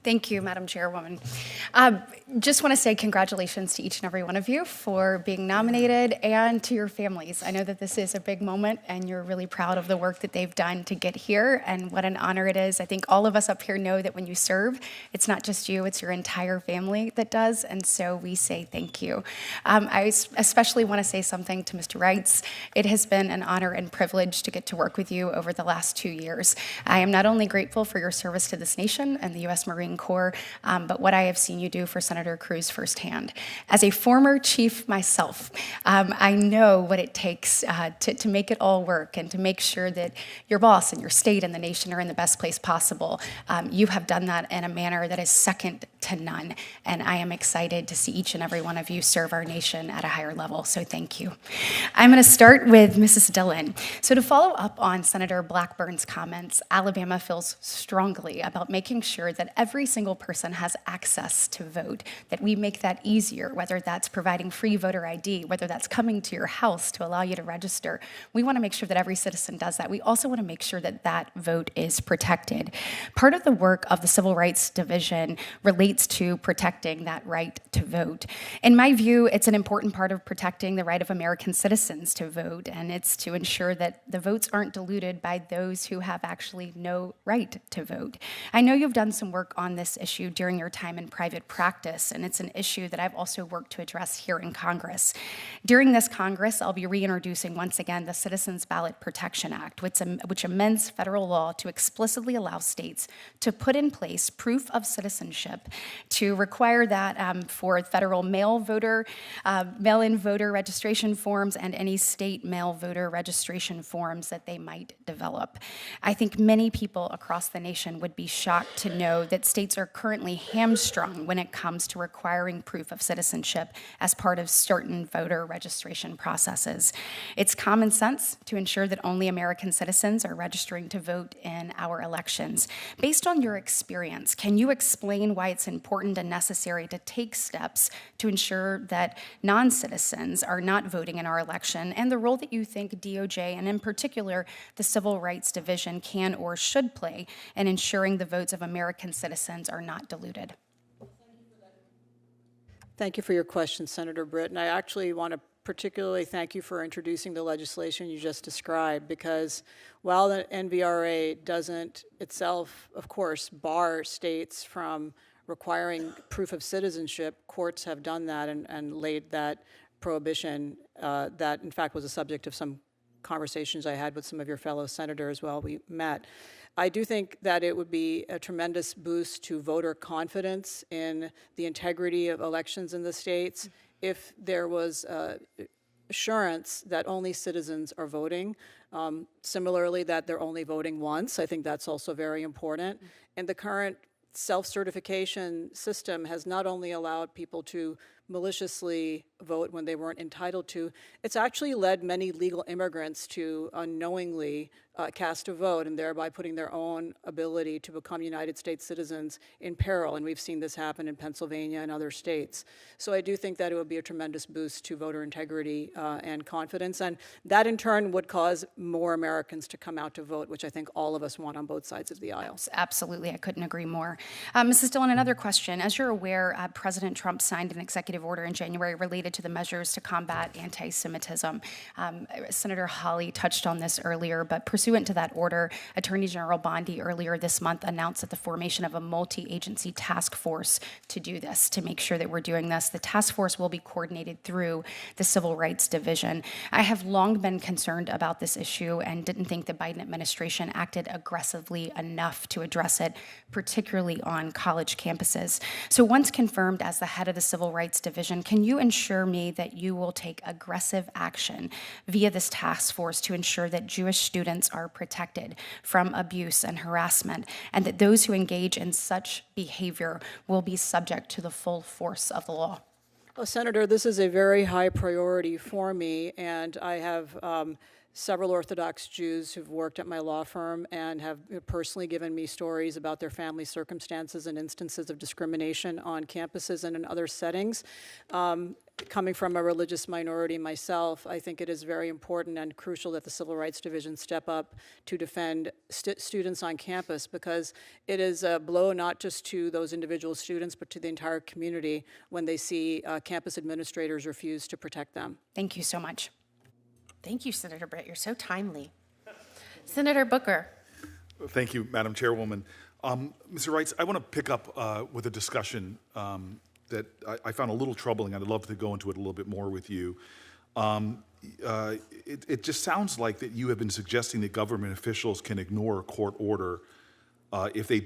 Thank you, Madam Chairwoman. Just want to say congratulations to each and every one of you for being nominated and to your families. I know that this is a big moment and you're really proud of the work that they've done to get here and what an honor it is. I think all of us up here know that when you serve, it's not just you, it's your entire family that does, and so we say thank you. I especially want to say something to Mr. Reitz. It has been an honor and privilege to get to work with you over the last 2 years. I am not only grateful for your service to this nation and the U.S. Marine Corps, but what I have seen you do for Senator Cruz firsthand. As a former chief myself, I know what it takes to make it all work and to make sure that your boss and your state and the nation are in the best place possible. You have done that in a manner that is second to none, and I am excited to see each and every one of you serve our nation at a higher level, so thank you. I'm going to start with Mrs. Dhillon. So to follow up on Senator Blackburn's comments, Alabama feels strongly about making sure that every single person has access to vote, that we make that easier, whether that's providing free voter ID, whether that's coming to your house to allow you to register. We want to make sure that every citizen does that. We also want to make sure that that vote is protected. Part of the work of the Civil Rights Division relates to protecting that right to vote. In my view, it's an important part of protecting the right of American citizens to vote, and it's to ensure that the votes aren't diluted by those who have actually no right to vote. I know you've done some work on this issue during your time in private practice, and it's an issue that I've also worked to address here in Congress. During this Congress, I'll be reintroducing once again the Citizens Ballot Protection Act, which amends federal law to explicitly allow states to put in place proof of citizenship, to require that for federal mail-in voter registration forms and any state mail voter registration forms that they might develop. I think many people across the nation would be shocked to know that states are currently hamstrung when it comes to requiring proof of citizenship as part of certain voter registration processes. It's common sense to ensure that only American citizens are registering to vote in our elections. Based on your experience, can you explain why it's important and necessary to take steps to ensure that non-citizens are not voting in our election, and the role that you think DOJ, and in particular the Civil Rights Division, can or should play in ensuring the votes of American citizens are not diluted? Thank you for your question, Senator Britt. And I actually want to particularly thank you for introducing the legislation you just described, because while the NVRA doesn't itself, of course, bar states from requiring proof of citizenship, courts have done that and laid that prohibition that, in fact, was a subject of some conversations I had with some of your fellow senators while we met. I do think that it would be a tremendous boost to voter confidence in the integrity of elections in the states if there was assurance that only citizens are voting. Similarly, that they're only voting once. I think that's also very important. And the current self-certification system has not only allowed people to maliciously vote when they weren't entitled to, it's actually led many legal immigrants to unknowingly cast a vote and thereby putting their own ability to become United States citizens in peril. And we've seen this happen in Pennsylvania and other states. So I do think that it would be a tremendous boost to voter integrity and confidence. And that in turn would cause more Americans to come out to vote, which I think all of us want on both sides of the aisle. Absolutely, I couldn't agree more. Mrs. Dhillon, another question. As you're aware, President Trump signed an executive order in January related to the measures to combat anti-Semitism. Senator Hawley touched on this earlier, but pursuant to that order, Attorney General Bondi earlier this month announced that the formation of a multi-agency task force to do this, to make sure that we're doing this. The task force will be coordinated through the Civil Rights Division. I have long been concerned about this issue and didn't think the Biden administration acted aggressively enough to address it, particularly on college campuses. So once confirmed as the head of the Civil Rights Division, can you ensure me that you will take aggressive action via this task force to ensure that Jewish students are protected from abuse and harassment, and that those who engage in such behavior will be subject to the full force of the law? Well, Senator, this is a very high priority for me, and I have several Orthodox Jews who've worked at my law firm and have personally given me stories about their family circumstances and instances of discrimination on campuses and in other settings. Coming from a religious minority myself, I think it is very important and crucial that the Civil Rights Division step up to defend students on campus, because it is a blow not just to those individual students, but to the entire community when they see campus administrators refuse to protect them. Thank you so much. Thank you, Senator Britt. You're so timely. Senator Booker. Thank you, Madam Chairwoman. Mr. Reitz, I want to pick up with a discussion that I found a little troubling. I'd love to go into it a little bit more with you. It just sounds like that you have been suggesting that government officials can ignore a court order if they